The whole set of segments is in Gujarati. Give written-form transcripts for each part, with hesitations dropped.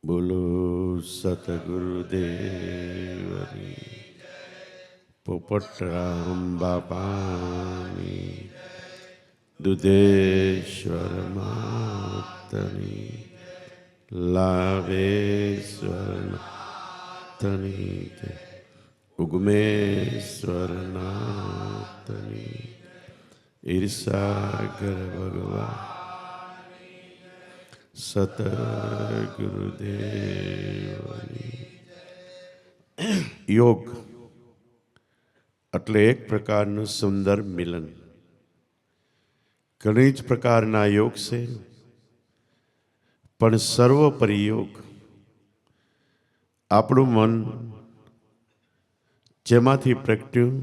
બોલો સતગુરુદેવની પોપટરામ બાપાની દુધેશ્વર માતની લાવેશ્વર નાથની ઉગમેશ્વર નાથની ઈર્ષાગર ભગવાન સતગુરુદેવની. યોગ એટલે એક પ્રકારનું સુંદર મિલન. ઘણી જ પ્રકારના યોગ છે, પણ સર્વોપરી યોગ આપણું મન જેમાંથી પ્રગટ્યું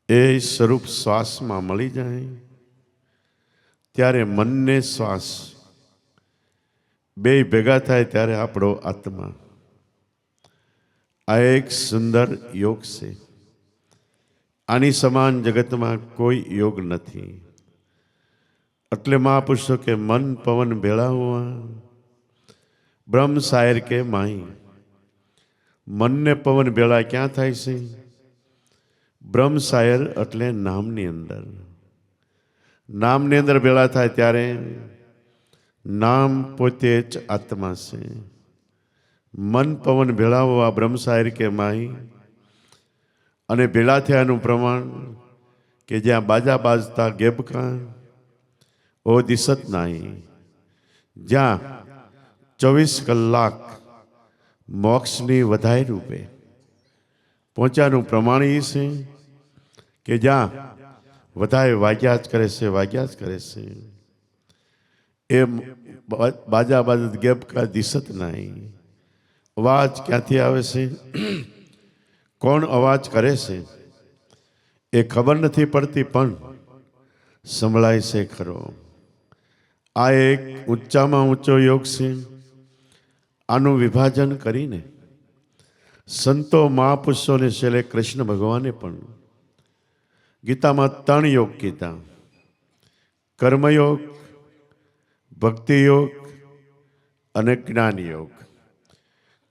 એ સ્વરૂપ શ્વાસમાં મળી જાય ત્યારે મનને શ્વાસ બે ભેગા થાય ત્યારે આપણો આત્મા. આ એક સુંદર યોગ છે. આની સમાન જગતમાં કોઈ યોગ નથી. એટલે મહાપુરુષો કે મન પવન ભેળા હુઆ બ્રહ્મ શાયર કે માઈ. મનને પવન ભેળા ક્યાં થાય છે? બ્રહ્મ શાયર એટલે નામની અંદર. નામની અંદર ભેળા થાય ત્યારે નામ પોતે જ આત્મા છે. મન પવન ભેળા હોવા બ્રહ્મ શાયર કે માઈ. અને ભેળા થયાનું પ્રમાણ કે જ્યાં બાજા બાજતા ગેબકા ઓ દિશત નાહી. જ્યાં 24 કલાક મોક્ષની વધાઈ રૂપે પહોંચ્યાનું પ્રમાણ એ છે કે જ્યાં વધારે વાગ્યા જ કરે છે, વાગ્યા જ કરે છે. એ બાજા બાજત ગેબકા દિશત નહીં. અવાજ ક્યાંથી આવે છે, કોણ અવાજ કરે છે એ ખબર નથી પડતી, પણ સંભળાય છે ખરો. આ એક ઊંચામાં ઊંચો યોગ છે. આનું વિભાજન કરીને સંતો મહાપુરુષોને છેલ્લે કૃષ્ણ ભગવાને પણ ગીતામાં 3 યોગ કીધા: કર્મયોગ, ભક્તિ યોગ અને જ્ઞાન યોગ.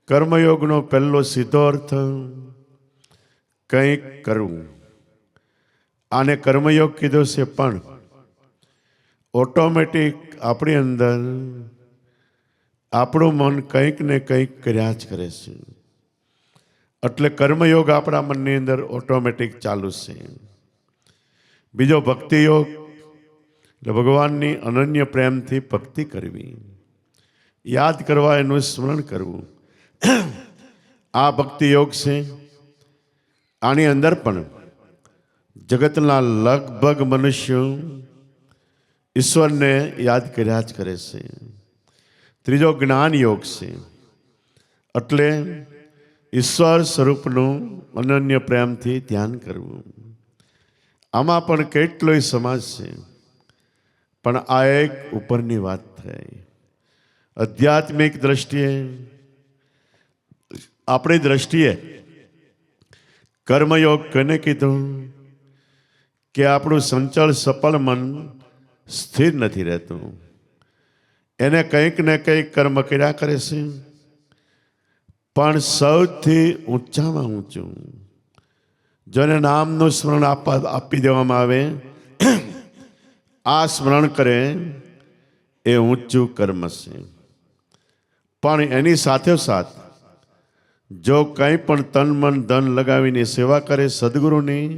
કર્મયોગનો પહેલો સીધો અર્થ કંઈક કરવું. આને કર્મયોગ કીધો છે, પણ ઓટોમેટિક આપણી અંદર આપણું મન કંઈક ને કંઈક કર્યા જ કરે છે. એટલે કર્મયોગ આપણા મનની અંદર ઓટોમેટિક ચાલુ છે. બીજો ભક્તિ યોગ એટલે ભગવાનની અનન્ય પ્રેમથી ભક્તિ કરવી, યાદ કરવા, એનું સ્મરણ કરવું. આ ભક્તિ યોગ છે. આની અંદર પણ જગતના લગભગ મનુષ્યો ઈશ્વરને યાદ કર્યા જ કરે છે. ત્રીજો જ્ઞાન યોગ છે, એટલે ઈશ્વર સ્વરૂપનું અનન્ય પ્રેમથી ધ્યાન કરવું. આમાં પણ કેટલોય સમાજ છે, પણ આ એક ઉપરની વાત થઈ. આધ્યાત્મિક દ્રષ્ટિએ, આપણી દ્રષ્ટિએ કર્મયોગ કોને કીધું કે આપણું સંચળ સફળ મન સ્થિર નથી રહેતું. એને કંઈક ને કંઈક કર્મ કર્યા કરે છે. પણ સૌથી ઊંચામાં ઊંચું જેને નામનું સ્મરણ આપી દેવામાં આવે, આ સ્મરણ કરે એ ઊંચું કર્મ છે. પણ એની સાથોસાથ જો કંઈ પણ તન મન ધન લગાવીને સેવા કરે સદગુરુની,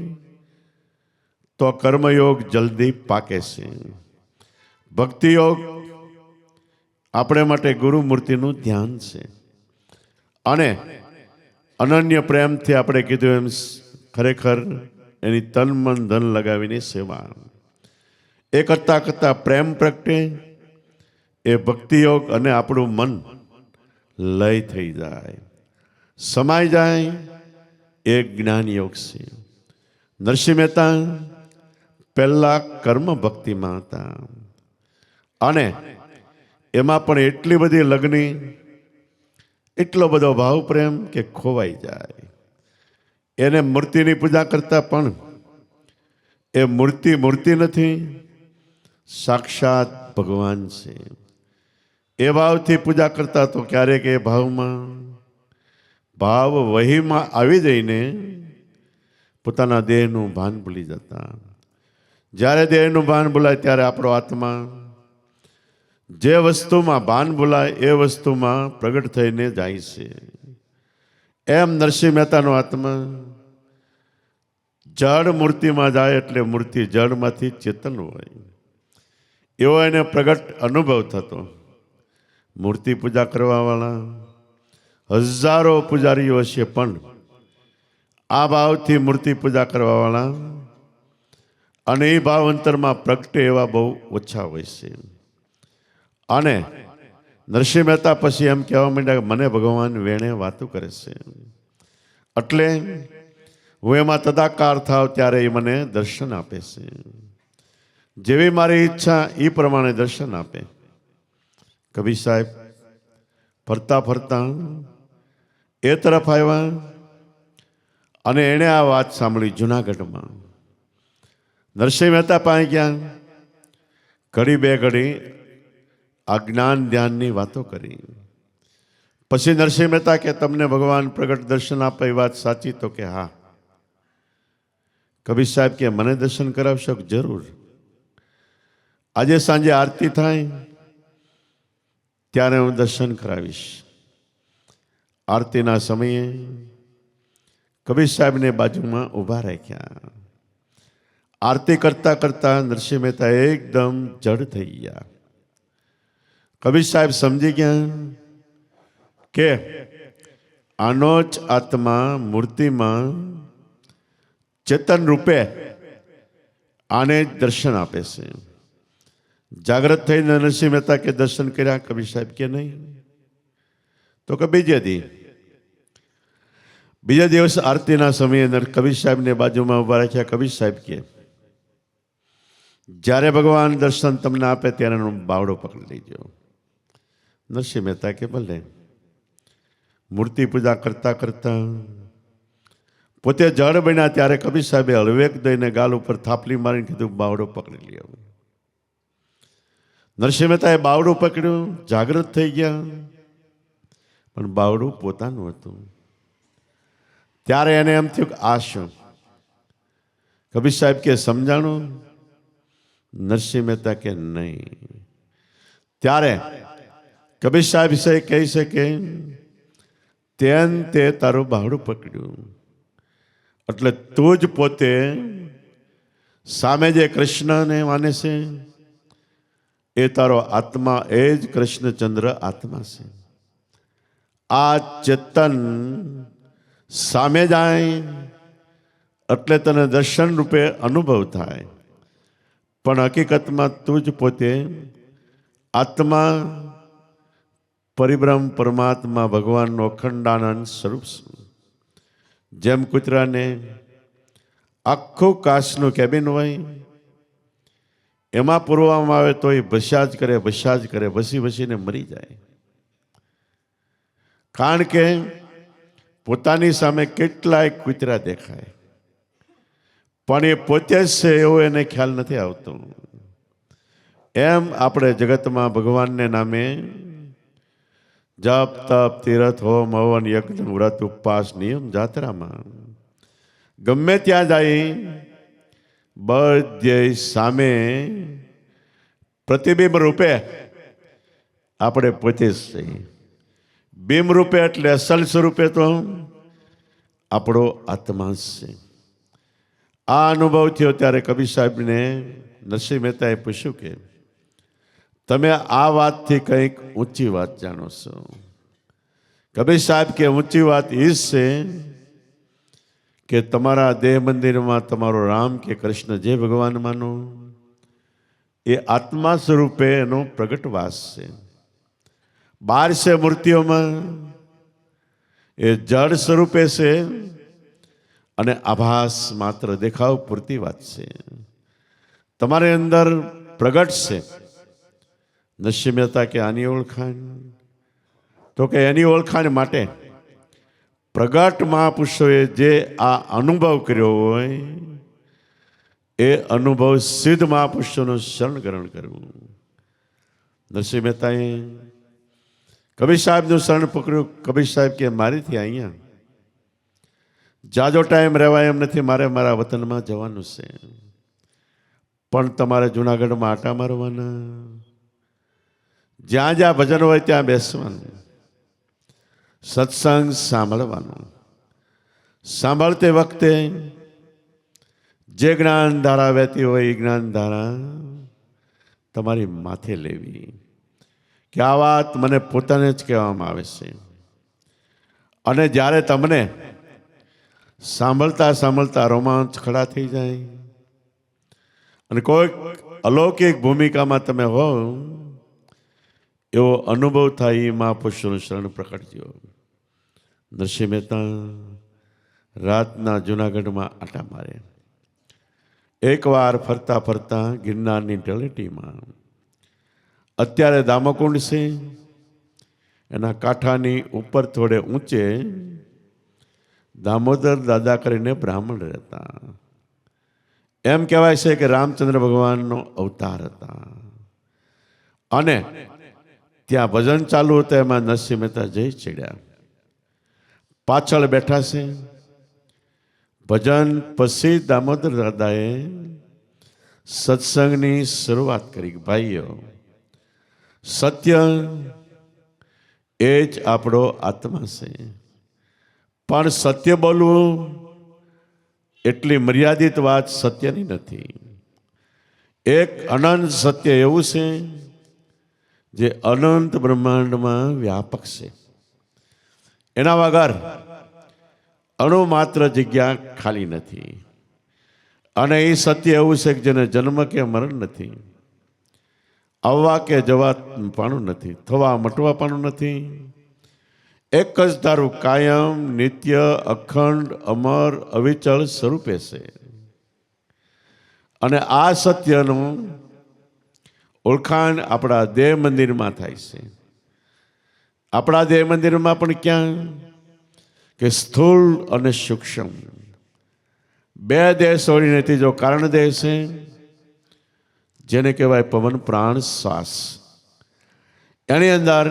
તો કર્મયોગ જલ્દી પાકે છે. ભક્તિ યોગ આપણે માટે ગુરુ મૂર્તિનું ધ્યાન છે. અને અનન્ય પ્રેમથી આપણે કીધું એમ ખરેખર એની તન મન ધન લગાવીને સેવા. એ કરતાં કરતાં પ્રેમ પ્રગટે એ ભક્તિ યોગ, અને આપણું મન લય થઈ જાય, સમાઈ જાય, એ જ્ઞાન યોગ છે. નરસિંહ મહેતા પહેલા કર્મ ભક્તિમાં હતા, અને એમાં પણ એટલી બધી લગ્ની, એટલો બધો ભાવ પ્રેમ કે ખોવાઈ જાય. એને મૂર્તિની પૂજા કરતા પણ એ મૂર્તિ નથી, સાક્ષાત ભગવાન છે. એ ભાવથી પૂજા કરતા તો ક્યારેક એ ભાવ વહીમાં આવી જઈને પોતાના દેહનું ભાન ભૂલી જતા. જ્યારે દેહનું ભાન ભૂલાય ત્યારે આપણો આત્મા જે વસ્તુમાં ભાન ભૂલાય એ વસ્તુમાં પ્રગટ થઈને જાય છે. એમ નરસિંહ મહેતાનો આત્મા જડ મૂર્તિમાં જાય એટલે મૂર્તિ જડમાંથી ચેતન હોય એવો એને પ્રગટ અનુભવ થતો. મૂર્તિ પૂજા કરવાવાળા હજારો પૂજારીઓ છે, પણ આ ભાવથી મૂર્તિ પૂજા કરવાવાળા અને એ ભાવ અંતરમાં પ્રગટે એવા બહુ ઓછા હોય છે. અને નરસિંહ મહેતા પછી એમ કહેવા માંડ્યા કે મને ભગવાન વેણે વાતો કરે છે, એટલે હું એમાં તદાકાર થાવ ત્યારે એ મને દર્શન આપે છે. જેવી મારી ઈચ્છા એ પ્રમાણે દર્શન આપે. કબીર સાહેબ ફરતા ફરતા એ તરફ આવ્યા અને એણે આ વાત સાંભળી જુનાગઢમાં. નરસિંહ મહેતા પાસે ગયા, ઘડી બે ઘડી આ જ્ઞાન ધ્યાનની વાતો કરી. પછી નરસિંહ મહેતા કે તમને ભગવાન પ્રગટ દર્શન આપે એ વાત સાચી? તો કે હા. કબીર સાહેબ કે મને દર્શન કરાવશો? જરૂર. આજે સાંજે આરતી થાય ત્યારે હું દર્શન કરાવીશ. આરતીના સમયે કબીર સાહેબને બાજુમાં ઊભા રાખ્યા. આરતી કરતા કરતા નરસિંહ મહેતા એકદમ જડ થઈ ગયા. કબીર સાહેબ સમજી ગયા કે આનો જ આત્મા મૂર્તિમાં ચેતન રૂપે આને જ દર્શન આપે છે. જાગ્રત થઈને નરસિંહ મહેતા કે દર્શન કર્યા? કબીર સાહેબ કે નહીં. તો કે બીજા દિવસ આરતીના સમયે કબીર સાહેબને બાજુમાં ઉભા રાખ્યા. કબીર સાહેબ કે જ્યારે ભગવાન દર્શન તમને આપે ત્યારે એનો બાવડો પકડી લેજો. નરસિંહ મહેતા કે ભલે. મૂર્તિ પૂજા કરતા કરતા પોતે જળ બન્યા ત્યારે કબીર સાહેબે હળવેક દઈને ગાલ ઉપર થાપલી મારીને કીધું બાવડો પકડી લ્યો. નરસિંહ મહેતાએ બાવડું પકડ્યું, જાગૃત થઈ ગયા, પણ બાવડું પોતાનું હતું. ત્યારે એને એમ થયું કે આ શું? કબીર સાહેબ કે સમજાણું? નરસિંહ મહેતા કે નહીં. ત્યારે કબીર સાહેબ કહે છે કે તે તારું બાવડું પકડ્યું એટલે તું જ પોતે સામે જે કૃષ્ણને માને છે એ તારો આત્મા, એ જ કૃષ્ણચંદ્ર આત્મા છે. આ ચેતન સામે જાય એટલે તને દર્શન રૂપે અનુભવ થાય, પણ હકીકતમાં તું જ પોતે આત્મા, પરિબ્રહ્મ પરમાત્મા ભગવાનનો અખંડાનંદ સ્વરૂપ છે. જેમ કૂતરાને આખું કાચનું કેબિન હોય, એમાં પૂરવામાં આવે તો એ ભસ્યા જ કરે, ભસીને મરી જાય. કારણ કે પોતાની સામે કેટલાય કૂતરા દેખાય, પણ એ પોતે જ છે એવો એને ખ્યાલ નથી આવતો. એમ આપણે જગતમાં ભગવાનને નામે જપ તપ તીરથ હોમ હવન યજ્ઞ વ્રત ઉપવાસ નિયમ જાત્રામાં ગમે ત્યાં જાય બધે સામે પ્રતિબિંબ રૂપે આપણે પોતે જ છીએ. બિંબ રૂપે એટલે અસલ સ્વરૂપે તો આપણો આત્મા જ છે. આ અનુભવ થયો ત્યારે કબીર સાહેબને નરસિંહ મહેતાએ પૂછ્યું કે તમે આ વાતથી કંઈક ઊંચી વાત જાણો છો? કબીર સાહેબ કે ઊંચી વાત એ છે કે તમારા દેહ મંદિરમાં તમારો રામ કે કૃષ્ણ જે ભગવાન માનો એ આત્મા સ્વરૂપે એનો પ્રગટવાસ છે. બહાર છે મૂર્તિઓમાં એ જળ સ્વરૂપે છે અને આભાસ માત્ર દેખાવ પૂરતી વાત છે. તમારી અંદર પ્રગટ છે. નરસિંહ મહેતા કે આની ઓળખાણ? તો કે એની ઓળખાણ માટે પ્રગટ મહાપુરુષોએ જે આ અનુભવ કર્યો હોય એ અનુભવ સિદ્ધ મહાપુરુષોનું શરણ ગ્રહણ કરવું. નરસિંહ મહેતાએ કબીર સાહેબનું શરણ પકડ્યું. કબીર સાહેબ કે મારીથી અહીંયા જાજો ટાઈમ રહેવાય એમ નથી, મારે મારા વતનમાં જવાનું છે, પણ તમારે જુનાગઢમાં આટા મારવાના, જ્યાં જ્યાં ભજન હોય ત્યાં બેસવાનું, સત્સંગ સાંભળવાનું. સાંભળતે વખતે જે જ્ઞાન ધારા વહેતી હોય એ જ્ઞાન ધારા તમારી માથે લેવી. કે આ વાત મને પોતાને જ કહેવામાં આવે છે. અને જ્યારે તમને સાંભળતા સાંભળતા રોમાંચ ખડા થઈ જાય અને કોઈક અલૌકિક ભૂમિકામાં તમે હો એવો અનુભવ થાય, એ મહાપુરુષોનું શરણ પ્રકટજો. નરસિંહ મહેતા રાતના જુનાગઢમાં આટા મારે. એકવાર ફરતા ફરતા ગિરનારની તળેટીમાં, અત્યારે દામોકુંડ છે, એના કાંઠાની ઉપર થોડે ઊંચે દામોદર દાદા કરીને બ્રાહ્મણ રહેતા. એમ કહેવાય છે કે રામચંદ્ર ભગવાનનો અવતાર હતા. અને ત્યાં ભજન ચાલુ હતા, એમાં નરસિંહ મહેતા જઈ ચડ્યા. પાછળ બેઠા છે. ભજન પછી દામોદર દાદાએ સત્સંગની શરૂઆત કરી. ભાઈઓ, સત્ય એ જ આપણો આત્મા છે, પણ સત્ય બોલવું એટલી મર્યાદિત વાત સત્યની નથી. એક અનંત સત્ય એવું છે જે અનંત બ્રહ્માંડમાં વ્યાપક છે. એના વગર અણુ માત્ર જગ્યા ખાલી નથી. અને એ સત્ય એવું છે કે જેને જન્મ કે મરણ નથી, આવવા કે જવાનું નથી, થવા મટવાનું નથી. એક જ ધારું કાયમ, નિત્ય, અખંડ, અમર, અવિચળ સ્વરૂપે છે. અને આ સત્યનું ઓળખાણ આપણા દેહ મંદિરમાં થાય છે. આપણા દેહ મંદિરમાં પણ ક્યાં કે સ્થૂળ અને સૂક્ષ્મ બે દેહ છોડીને ત્રીજો કારણ દેહ છે, જેને કહેવાય પવન, પ્રાણ, શ્વાસ. એની અંદર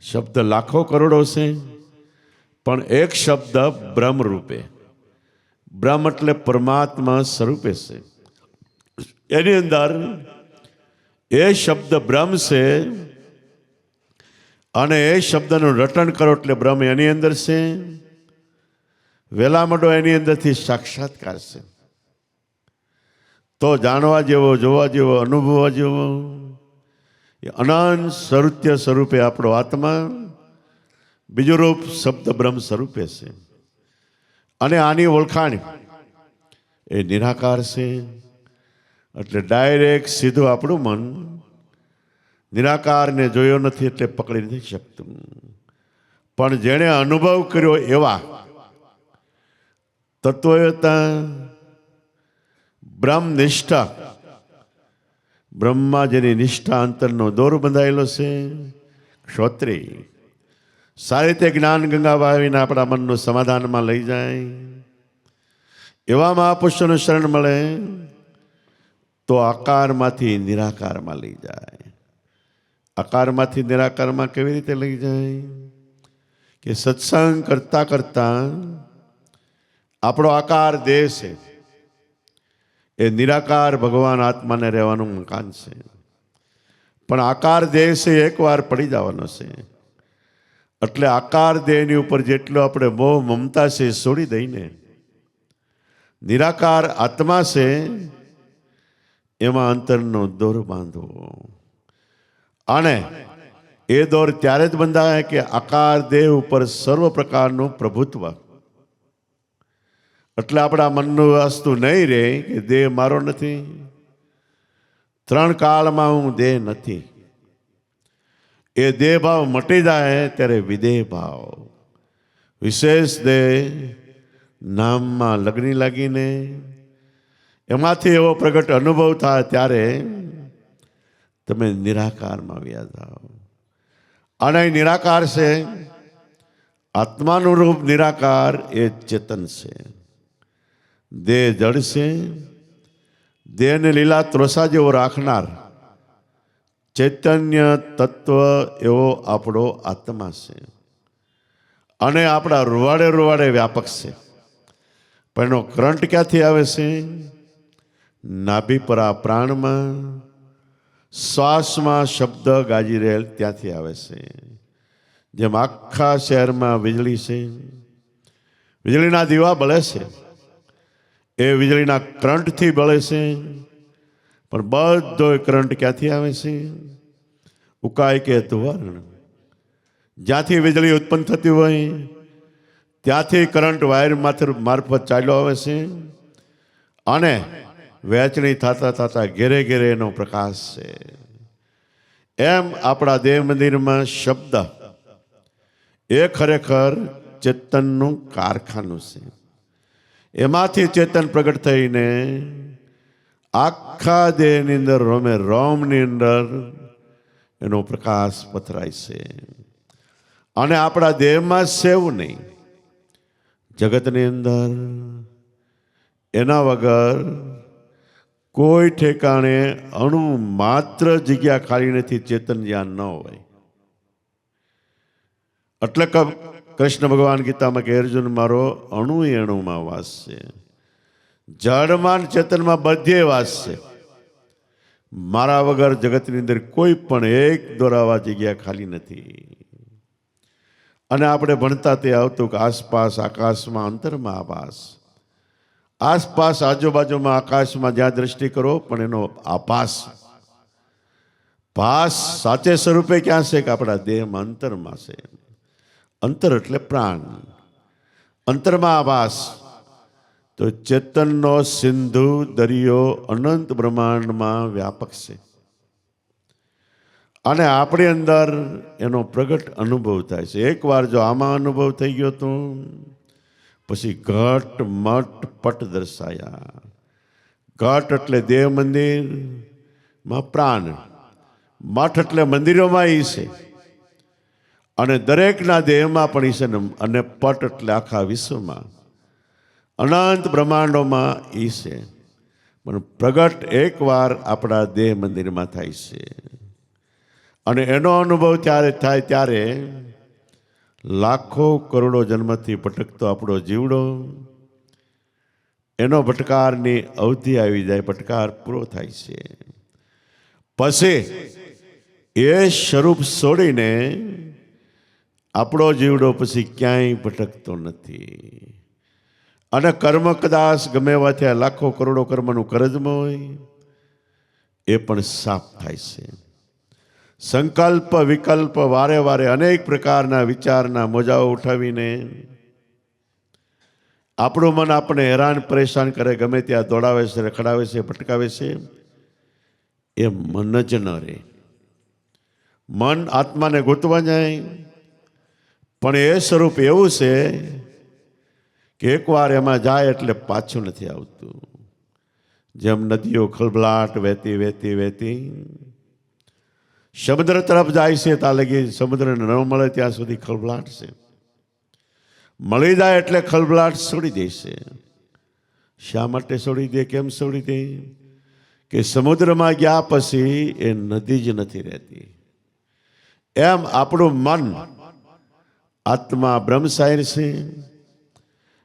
શબ્દ લાખો કરોડો છે, પણ એક શબ્દ બ્રહ્મ રૂપે, બ્રહ્મ એટલે પરમાત્મા સ્વરૂપે છે. એની અંદર એ શબ્દ બ્રહ્મ છે, અને એ શબ્દનું રટણ કરો એટલે બ્રહ્મ એની અંદર છે. વેલા મોટો એની અંદરથી સાક્ષાત્કાર છે. તો જાણવા જેવો, જોવા જેવો, અનુભવવા જેવો એ અનંત સત્ય સ્વરૂપે આપણો આત્મા, બીજું રૂપ શબ્દ બ્રહ્મ સ્વરૂપે છે. અને આની ઓળખાણ એ નિરાકાર છે. એટલે ડાયરેક્ટ સીધું આપણું મન નિરાકારને જોયો નથી એટલે પકડી નથી શકતું. પણ જેણે અનુભવ કર્યો એવા તત્વતા બ્રહ્મનિષ્ઠા, બ્રહ્મમાં જેની નિષ્ઠા અંતરનો દોર બંધાયેલો છે, ક્ષોત્રી સારી રીતે જ્ઞાન ગંગા વાવીને આપણા મનનું સમાધાનમાં લઈ જાય એવા મહાપુરુષોનું શરણ મળે તો આકારમાંથી નિરાકારમાં લઈ જાય. આકારમાંથી નિરાકારમાં કેવી રીતે લઈ જાય કે સત્સંગ કરતા કરતા આપણો આકાર દેહ છે, એ નિરાકાર ભગવાન આત્માને રહેવાનું મકાન છે. પણ આકાર દેહ છે એકવાર પડી જવાનો છે. એટલે આકાર દેહની ઉપર જેટલો આપણે મોહ મમતા છે છોડી દઈને નિરાકાર આત્મા છે એમાં અંતરનો દોર બાંધવો. અને એ દોર ત્યારે જ બંધાય કે આકાર દેહ ઉપર સર્વ પ્રકારનું પ્રભુત્વ. એટલે આપણા મનનું વસ્તુ નહીં રહે કે દેહ મારો નથી, ત્રણ કાળમાં હું દેહ નથી. એ દેહ ભાવ મટી જાય ત્યારે વિદેહ ભાવ, વિશેષ દેહ નામમાં લગ્ની લાગીને એમાંથી એવો પ્રગટ અનુભવ થાય ત્યારે તમે નિરાકારમાં વ્યા જાઓ. અને નિરાકાર છે, આત્માનું રૂપ નિરાકાર એ ચેતન છે. દેહ જડ છે, દેહને લીલા ત્રોસા જેવો રાખનાર ચૈતન્ય તત્વ એવો આપણો આત્મા છે અને આપણા રૂવાડે રૂવાડે વ્યાપક છે. પણ એનો કરંટ ક્યાંથી આવે છે? નાભીપરા પ્રાણમાં, શ્વાસમાં શબ્દ ગાજી રહેલ ત્યાંથી આવે છે. જેમ આખા શહેરમાં વીજળી છે, વીજળીના દીવા બળે છે, એ વીજળીના કરંટથી બળે છે. પણ બધો કરંટ ક્યાંથી આવે છે? ઉકાય કે ધુવર્ણ, જ્યાંથી વીજળી ઉત્પન્ન થતી હોય ત્યાંથી કરંટ વાયર મારફત ચાલ્યો આવે છે અને વહેંચણી થતા થતા ઘેરે ઘેરે એનો પ્રકાશ છે. એમ આપણા દેહ મંદિરમાં શબ્દ એ ખરેખર ચેતનનું કારખાનું છે. એમાંથી ચેતન પ્રગટ થઈને આખા દેહની અંદર રોમે રોમની અંદર એનો પ્રકાશ પથરાય છે. અને આપણા દેહમાં સેવું નહીં, જગતની અંદર એના વગર કોઈ ઠેકાણે અણુ માત્ર જગ્યા ખાલી નથી, ચેતન જ્યાં ન હોય. એટલે કૃષ્ણ ભગવાન ગીતામાં કે અર્જુન મારો અણુ અણુમાં વાસ છે, જડમાન ચેતનમાં બધે વાસ છે. મારા વગર જગતની અંદર કોઈ પણ એક દોરાવા જગ્યા ખાલી નથી. અને આપણે ભણતા તે આવતું કે આસપાસ આકાશમાં અંતરમાં આભાસ, આસપાસ આજુબાજુમાં આકાશમાં જ્યાં દ્રષ્ટિ કરો પણ એનો આભાસ, ભાસ સાચે સ્વરૂપે ક્યાં છે? કે આપણા દેહમાં અંતરમાં છે. અંતર એટલે પ્રાણ, અંતરમાં આભાસ. તો ચેતનનો સિંધુ દરિયો અનંત બ્રહ્માંડમાં વ્યાપક છે અને આપણી અંદર એનો પ્રગટ અનુભવ થાય છે. એકવાર જો આમાં અનુભવ થઈ ગયો તો પછી ઘટ મઠ પટ દર્શાયા. ઘટ એટલે દેહ મંદિરમાં પ્રાણ, મઠ એટલે મંદિરોમાં ઈ છે અને દરેકના દેહમાં પણ ઈ છે, અને પટ એટલે આખા વિશ્વમાં અનંત બ્રહ્માંડોમાં ઈ છે. પણ પ્રગટ એકવાર આપણા દેહ મંદિરમાં થાય છે અને એનો અનુભવ ત્યારે થાય ત્યારે લાખો કરોડો જન્મથી ભટકતો આપણો જીવડો, એનો ભટકારની અવધિ આવી જાય, ભટકાર પૂરો થાય છે. પછી એ સ્વરૂપ છોડીને આપણો જીવડો પછી ક્યાંય ભટકતો નથી. અને કર્મ કદાચ ગમે એવા થયા, લાખો કરોડો કર્મનું કરજમ હોય એ પણ સાફ થાય છે. સંકલ્પ વિકલ્પ વારે વારે અનેક પ્રકારના વિચારના મોજાઓ ઉઠાવીને આપણું મન આપણે હેરાન પરેશાન કરે, ગમે ત્યાં દોડાવે છે, રખડાવે છે, ભટકાવે છે. એ મન જ ન રહે. મન આત્માને ગોતવા જાય પણ એ સ્વરૂપ એવું છે કે એકવાર એમાં જાય એટલે પાછું નથી આવતું. જેમ નદીઓ ખળભળાટ વહેતી વહેતી વહેતી સમુદ્ર તરફ જાય છે, ત્યાં લગી સમુદ્રને ન મળે ત્યાં સુધી ખળભળાટ છે. મળી જાય એટલે ખળભળાટ છોડી દેશે. શા માટે છોડી દે? કેમ છોડી દે? કે સમુદ્રમાં ગયા પછી એ નદી જ નથી રહેતી. એમ આપણું મન આત્મા બ્રહ્મસાયર છે.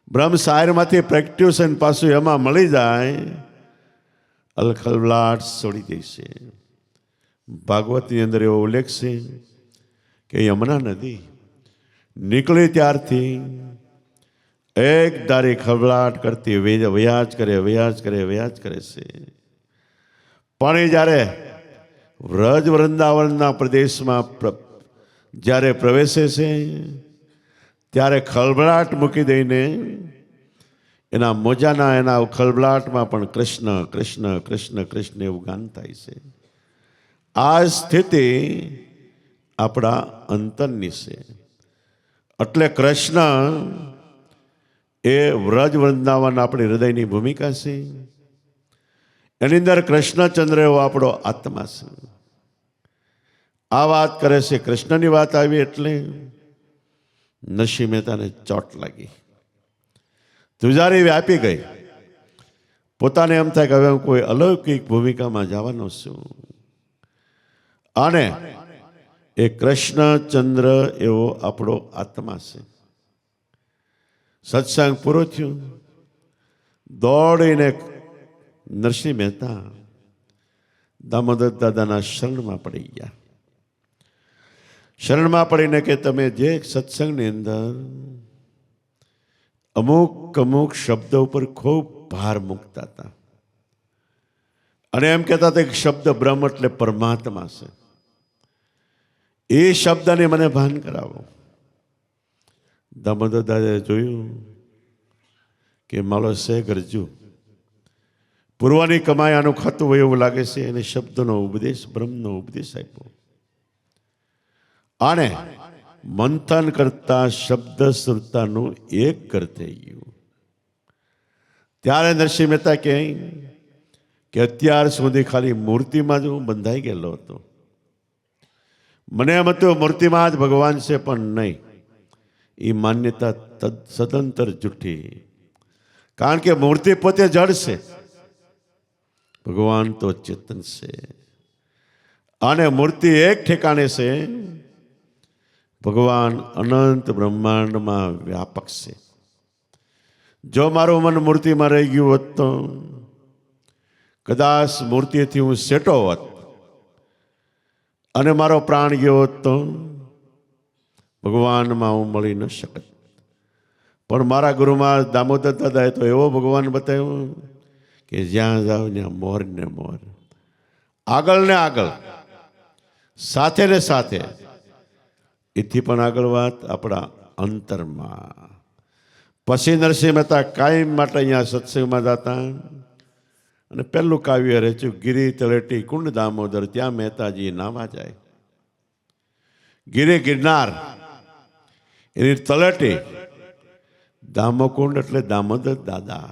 બ્રહ્મસાયરમાંથી પ્રેક્ટ્યુશન પાછું એમાં મળી જાય, અલખલભલાટ છોડી દેશે. ભાગવતની અંદર એવો ઉલ્લેખ છે કે યમુના નદી નીકળી ત્યારથી એક ધારી ખળભળાટ કરતી વ્યાજ કરે વ્યાજ કરે વ્યાજ કરે છે. પણ એ જ્યારે વ્રજ વૃંદાવનના પ્રદેશમાં જ્યારે પ્રવેશે છે ત્યારે ખળભળાટ મૂકી દઈને એના મોજાના એના ખળભળાટમાં પણ કૃષ્ણ કૃષ્ણ કૃષ્ણ કૃષ્ણ એવું ગાન થાય છે. આ સ્થિતિ આપણા અંતરની છે. એટલે કૃષ્ણ એ વ્રજ વૃંદાવન આપણી હૃદયની ભૂમિકા છે. એની અંદર કૃષ્ણચંદ્ર એવો આપણો આત્મા છે. આ વાત કરે છે. કૃષ્ણની વાત આવી એટલે નરસિંહ મહેતાને ચોટ લાગી. ધ્રુજારી વ્યાપી ગઈ. પોતાને એમ થાય કે હવે હું કોઈ અલૌકિક ભૂમિકામાં જવાનો છું. અને એ કૃષ્ણચંદ્ર એવો આપણો આત્મા છે. સત્સંગ પૂરો થયો, દોડીને નરસિંહ મહેતા દામોદર દાદાના શરણમાં પડી ગયા. શરણમાં પડીને કે તમે જે સત્સંગની અંદર અમુક શબ્દ ઉપર ખૂબ ભાર મૂકતા હતા અને એમ કહેતા હતા કે શબ્દ બ્રહ્મ એટલે પરમાત્મા છે, એ શબ્દને મને ભાન કરાવો. દામોદર દાદાએ જોયું કે મારો સે ગરજુ પૂર્વની કમાઈ આનું ખાતું હોય એવું લાગે છે. એને શબ્દનો ઉપદેશ, બ્રહ્મનો ઉપદેશ આપ્યો અને મંથન કરતા શબ્દ શ્રુતાનું એક કર થઈ ગયું. ત્યારે નરસિંહ મહેતા કહે કે અત્યાર સુધી ખાલી મૂર્તિમાં જ હું બંધાઈ ગયેલો હતો. મને એમ હતું મૂર્તિમાં જ ભગવાન છે, પણ નહીં. એ માન્યતા સદંતર જૂઠી. કારણ કે મૂર્તિ પોતે જડ છે, ભગવાન તો ચેતન છે અને મૂર્તિ એક ઠેકાણે છે. ભગવાન અનંત બ્રહ્માંડમાં વ્યાપક છે. જો મારું મન મૂર્તિમાં રહી ગયું હોત તો કદાચ મૂર્તિથી હું સેટો હોત અને મારો પ્રાણ ગયો હોત તો ભગવાનમાં હું મળી ન શકત. પણ મારા ગુરુમાં દામોદર દાદાએ તો એવો ભગવાન બતાવ્યો કે જ્યાં જાઓ ત્યાં મોર ને મોર, આગળ ને આગળ, સાથે ને સાથે. એથી પણ આગળ વાત આપણા અંતરમાં. પછી નરસિંહ મહેતા કાયમ માટે અહીંયા સત્સંગમાં જતા અને પહેલું કાવ્ય રચ્યું ગિરી તળેટી કુંડ દામોદર, ત્યાં મહેતાજી નાવા જાય. ગિરી ગિરનાર, એની તળેટી દામોકુંડ એટલે દામોદર દાદા.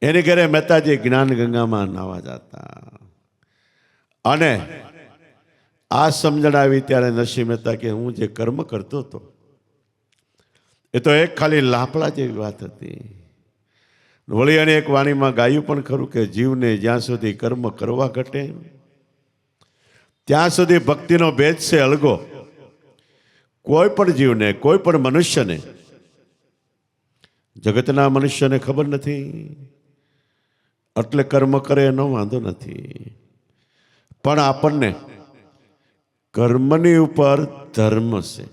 એની ઘરે મહેતાજી જ્ઞાન ગંગામાં નાવા જતા. અને આ સમજણ આવી ત્યારે નરસિંહ મહેતા કે હું જે કર્મ કરતો હતો એ તો એક ખાલી લાપડા જેવી વાત હતી. વળી અને એક વાણીમાં ગાયું પણ ખરું કે જીવને જ્યાં સુધી કર્મ કરવા ઘટે ત્યાં સુધી ભક્તિનો ભેદ છે અલગો. કોઈ પણ જીવને, કોઈ પણ મનુષ્યને, જગતના મનુષ્યને ખબર નથી એટલે કર્મ કરે એનો વાંધો નથી, પણ આપણને કર્મની ઉપર ધર્મ છે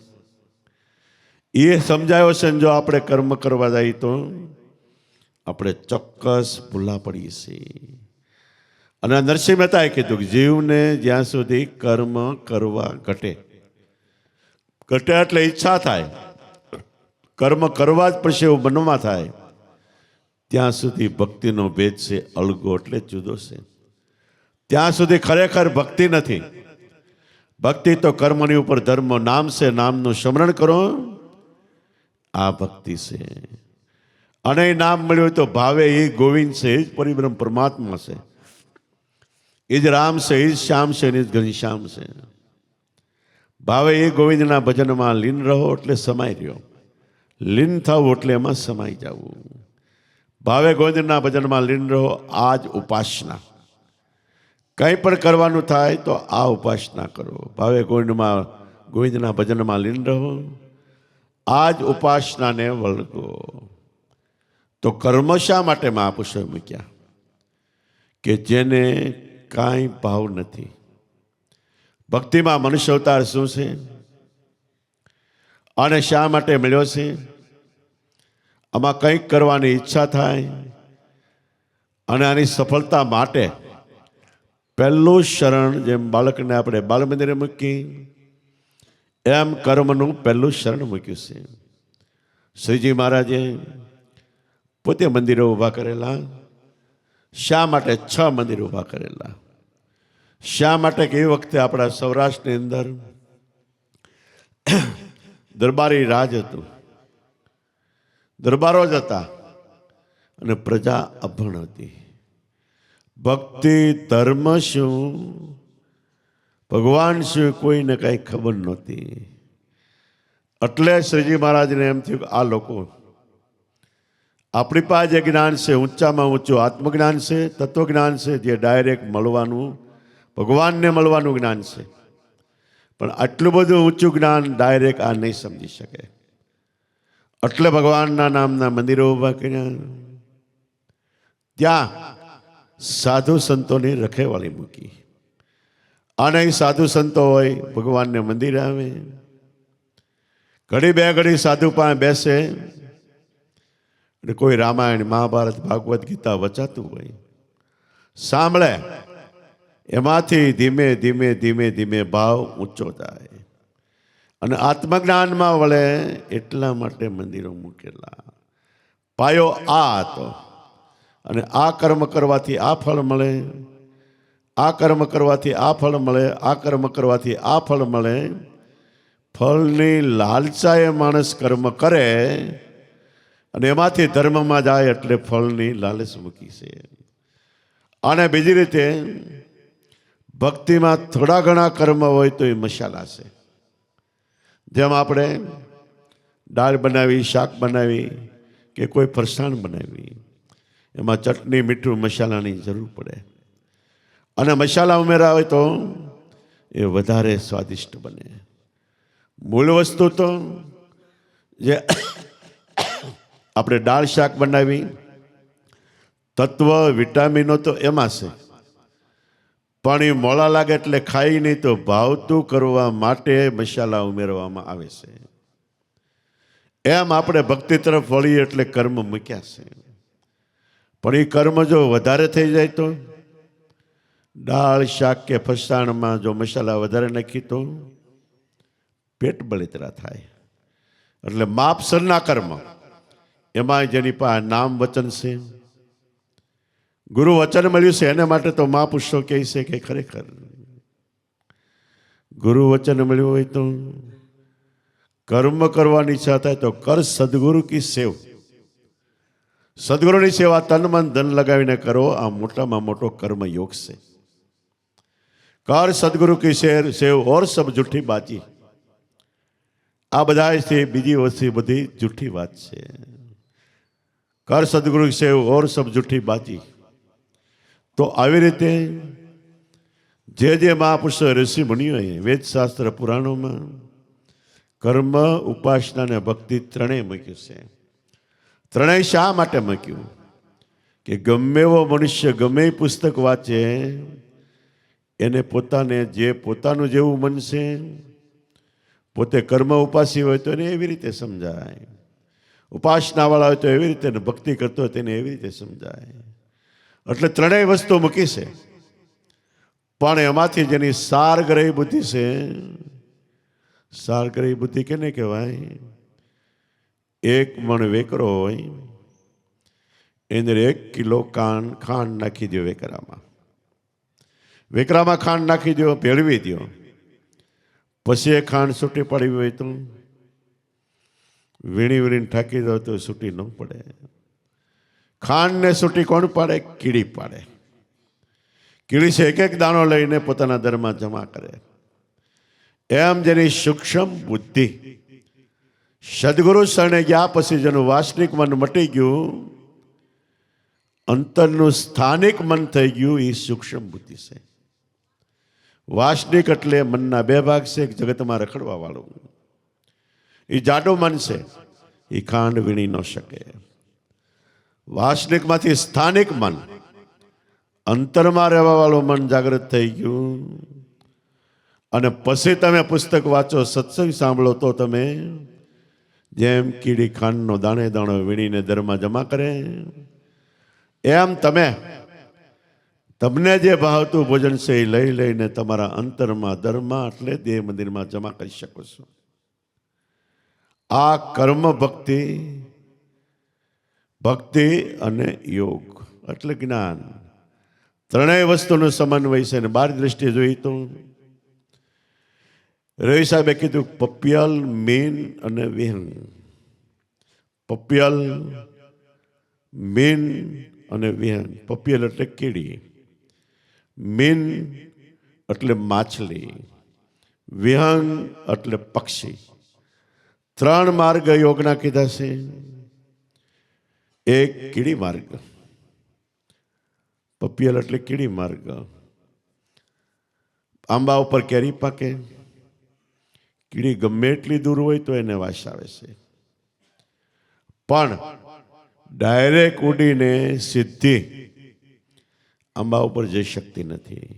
એ સમજાયો છે. જો આપણે કર્મ કરવા જઈએ તો આપણે ચોક્કસ ભૂલા પડીએ છીએ. અને નરસિંહ મહેતાએ કીધું કે જીવને જ્યાં સુધી કર્મ કરવા ઘટે એટલે ઈચ્છા થાય, કર્મ કરવા જ પછી એવું મનમાં થાય, ત્યાં સુધી ભક્તિનો ભેદ છે અલગો એટલે જુદો છે. ત્યાં સુધી ખરેખર ભક્તિ નથી. ભક્તિ તો કર્મની ઉપર ધર્મ, નામ છે, નામનું સ્મરણ કરો, આ ભક્તિ છે. અને એ નામ મળ્યું તો ભાવે એ ગોવિંદ છે, એ જ પરિબ્રહ્મ પરમાત્મા છે, એ જ રામ છે, એ જ શ્યામ છે, એ જ ઘનશ્યામ છે. ભાવે એ ગોવિંદના ભજનમાં લીન રહો એટલે સમાઈ રહ્યો, લીન થવું એટલે એમાં સમાઈ જવું. ભાવે ગોવિંદના ભજનમાં લીન રહો, આ જ ઉપાસના. કંઈ પણ કરવાનું થાય તો આ ઉપાસના કરો. ભાવે ગોવિંદના ભજનમાં લીન રહો, આ જ ઉપાસનાને વળગો. તો કર્મ શા માટે મહાપુરુષોએ મૂક્યા? કે જેને કાંઈ ભાવ નથી. ભક્તિમાં મનુષ્ય અવતાર શું છે અને શા માટે મળ્યો છે? આમાં કંઈક કરવાની ઈચ્છા થાય અને આની સફળતા માટે પહેલું શરણ, જેમ બાળકને આપણે બાળ મંદિરે મૂકી એમ કર્મનું પહેલું શરણ મૂક્યું છે. શ્રીજી મહારાજે પોતે મંદિરો ઊભા કરેલા. શા માટે? 6 મંદિર ઊભા કરેલા. શા માટે? કે એ વખતે આપણા સૌરાષ્ટ્રની અંદર દરબારી રાજ હતું, દરબારો જ હતા અને પ્રજા અભણ હતી. ભક્તિ, ધર્મ શું, ભગવાન શું, કોઈને કાંઈ ખબર નહોતી. એટલે શ્રીજી મહારાજને એમ થયું કે આ લોકો, આપણી પાસે જે જ્ઞાન છે ઊંચામાં ઊંચું આત્મજ્ઞાન છે, તત્વજ્ઞાન છે, જે ડાયરેક્ટ મળવાનું ભગવાનને મળવાનું જ્ઞાન છે, પણ આટલું બધું ઊંચું જ્ઞાન ડાયરેક્ટ આ નહીં સમજી શકે. એટલે ભગવાનના નામના મંદિરો ઊભા કર્યા, ત્યાં સાધુ સંતોની રખેવાળી મૂકી. અને સાધુ સંતો હોય ભગવાનને મંદિર આવે, ઘડી બે ઘડી સાધુ પાસે બેસે, અને કોઈ રામાયણ મહાભારત ભાગવત ગીતા વચાતું હોય સાંભળે, એમાંથી ધીમે ધીમે ધીમે ધીમે ભાવ ઊંચો થાય અને આત્મજ્ઞાનમાં વળે. એટલા માટે મંદિરો મૂકેલા. પાયો આ હતો. અને આ કર્મ કરવાથી આ ફળ મળે, આ કર્મ કરવાથી આ ફળ મળે, આ કર્મ કરવાથી આ ફળ મળે. ફળની લાલચાએ માણસ કર્મ કરે અને એમાંથી ધર્મમાં જાય એટલે ફળની લાલચ મૂકી છે. અને બીજી રીતે ભક્તિમાં થોડા ઘણા કર્મ હોય તો એ મસાલા છે. જેમ આપણે દાળ બનાવી, શાક બનાવી કે કોઈ ફરસાણ બનાવી, એમાં ચટણી મીઠું મસાલાની જરૂર પડે, અને મસાલા ઉમેરા હોય તો એ વધારે સ્વાદિષ્ટ બને. મૂળ વસ્તુ તો જે આપણે દાળ શાક બનાવી, તત્વ વિટામિનો તો એમાં છે, પણ એ મોળા લાગે એટલે ખાઈ નહીં, તો ભાવતું કરવા માટે મસાલા ઉમેરવામાં આવે છે. એમ આપણે ભક્તિ તરફ વળીએ એટલે કર્મ મૂક્યા છે. પણ એ કર્મ જો વધારે થઈ જાય તો, દાળ શાક કે ફરસાણમાં જો મસાલા વધારે નાખી તો પેટ બળતરા થાય. એટલે માપસરના કર્મ, એમાં જેની પાસે નામ વચન છે, ગુરુ વચન મળ્યું છે, એને માટે તો મહાપુરુષો કહે છે કે ખરેખર ગુરુ વચન મળ્યું હોય તો કર્મ કરવાની ઈચ્છા થાય તો કર સદગુરુ કી સેવ. સદગુરુની સેવા તન મન ધન લગાવીને કરો. આ મોટામાં મોટો કર્મ યોગ છે. કર સદગુરુ કી સેવ ઓર સબ જૂઠી બાજી. આ બધાથી બીજી વસ્તુ બધી જૂઠી વાત છે. કર સદગુરુ કી સેવ ઓર સબ જૂઠી બાજી. તો આવી રીતે જે મહાપુરુષો ઋષિ મુનિઓએ વેદશાસ્ત્ર પુરાણોમાં કર્મ, ઉપાસના અને ભક્તિ ત્રણેય મૂક્યું છે. ત્રણેય શા માટે મૂક્યું? કે ગમે એવો મનુષ્ય ગમે એ પુસ્તક વાંચે, એને પોતાને જે પોતાનું જેવું મન છે, પોતે કર્મ ઉપાસી હોય તો એને એવી રીતે સમજાય, ઉપાસનાવાળા હોય તો એવી રીતે, ભક્તિ કરતો હોય તેને એવી રીતે સમજાય. એટલે ત્રણેય વસ્તુ મૂકી છે. પણ એમાંથી જેની સારગ્રહી બુદ્ધિ છે, સારગ્રહી બુદ્ધિ કેને કહેવાય? 1 મણ વેકરો હોય, એને 1 કિલો ખાંડ નાખી દો વેકરામાં. વેકરામાં ખાંડ નાખી દો, ભેળવી દો. પછી એ ખાંડ છૂટી પડી હોય તો વીણી વીણીને ઠાકી દો તો છૂટી ન પડે. ખાંડને છૂટી કોણ પાડે? કીડી પાડે. કીડી છે એક દાણો લઈને પોતાના દરમાં જમા કરે. એમ જેની સૂક્ષ્મ બુદ્ધિ સદગુરુ શરણે ગયા પછી જેનું વાસ્તવિક મન મટી ગયું, અંતરનું સ્થાનિક મન થઈ ગયું, એ સૂક્ષ્મ બુદ્ધિ છે. વાસ્તવિક એટલે મનના 2 ભાગ છે. એક જગતમાં રખડવા વાળું, એ જાડું મન છે, એ ખાંડ વીણી ન શકે. વાસ્તવિકમાંથી સ્થાનિક મન, અંતરમાં રહેવા વાળું મન જાગૃત થઈ ગયું. અને પછી તમે પુસ્તક વાંચો, સત્સંગ સાંભળો તો તમે જેમ કીડી ખાંડનો દાણે દાણો વીણીને દરમાં જમા કરે, એમ તમને જે ભાવતું ભોજન છે એ લઈ લઈને તમારા અંતરમાં, દરમાં એટલે દેહ મંદિરમાં જમા કરી શકો છો. આ કર્મ ભક્તિ અને યોગ એટલે જ્ઞાન, ત્રણેય વસ્તુનો સમન્વય છે. અને બાર દ્રષ્ટિએ જોઈએ તો રવિ સાહેબે કીધું પપિયલ, મીન અને વિહંગ. પપિયલ, મીન અને વિહંગ. પપિયલ એટલે કીડી, મીન એટલે માછલી, વિહંગ એટલે પક્ષી. 3 માર્ગ યોગના કીધા છે. એક કીડી માર્ગ, પપિયલ એટલે કીડી માર્ગ. આંબા ઉપર કેરી પાકે, કીડી ગમે એટલી દૂર હોય તો એને વાસ આવે છે, પણ ડાયરેક્ટ ઉડીને સીધી આંબા ઉપર જઈ શકતી નથી.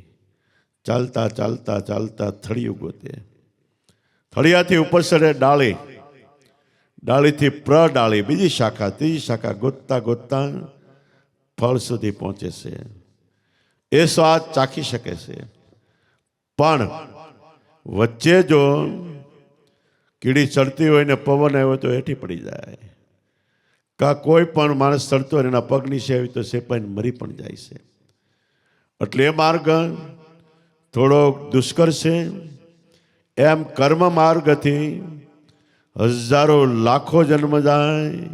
ચાલતા ચાલતા ચાલતા થળિયું ગોતે, થળિયાથી ઉપર ચડે ડાળી, ડાળીથી પ્રડાળી, બીજી શાખા, ત્રીજી શાખા, ગોતતા ગોતતા ફળ સુધી પહોંચે છે. એ સ્વાદ ચાખી શકે છે, પણ વચ્ચે જો કીડી ચડતી હોય ને પવન આવ્યો તો હેઠી પડી જાય, કા કોઈ પણ માણસ ચડતો હોય એના પગ નીચે આવી તો સેપાઈને મરી પણ જાય છે. એટલે એ માર્ગ થોડો દુષ્કર છે. એમ કર્મ માર્ગથી હજારો લાખો જન્મ જાય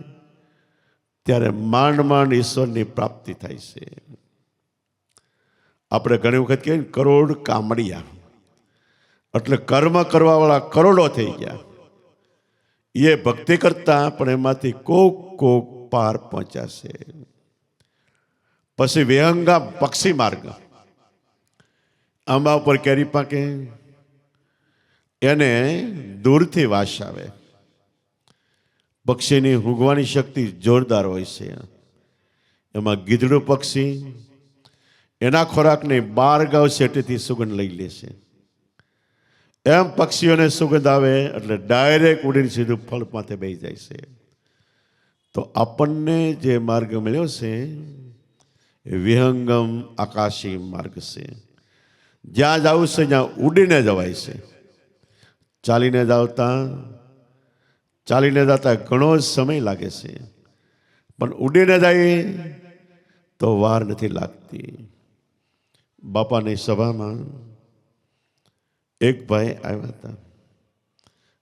ત્યારે માંડ માંડ ઈશ્વરની પ્રાપ્તિ થાય છે. આપણે ઘણી વખત કહીએ ને કરોડ કામડિયા, એટલે કર્મ કરવાવાળા કરોડો થઈ ગયા. એ ભક્તિ કરતા પણ એમાંથી કોક પાર પહોંચ્યા છે. પછી વિહંગમ પક્ષી માર્ગ, આંબા ઉપર કેરી પાકે, એને દૂરથી વાસ આવે. પક્ષીની ઊંઘવાની શક્તિ જોરદાર હોય છે. એમાં ગીધડું પક્ષી એના ખોરાકને 12 ગાંવ શેટેથી સુગંધ લઈ લે છે. એમ પક્ષીઓને સુગંધ આવે એટલે ડાયરેક્ટ ઉડીને સીધું ફળ માથે બેસી જાય છે. તો આપણને જે માર્ગ મળ્યો છે એ વિહંગમ આકાશી માર્ગ છે. જ્યાં જવું છે ત્યાં ઉડીને જવાય છે. ચાલીને જતા ઘણો સમય લાગે છે, પણ ઉડીને જાય તો વાર નથી લાગતી. બાપાની સભામાં એક ભાઈ આવ્યા હતા.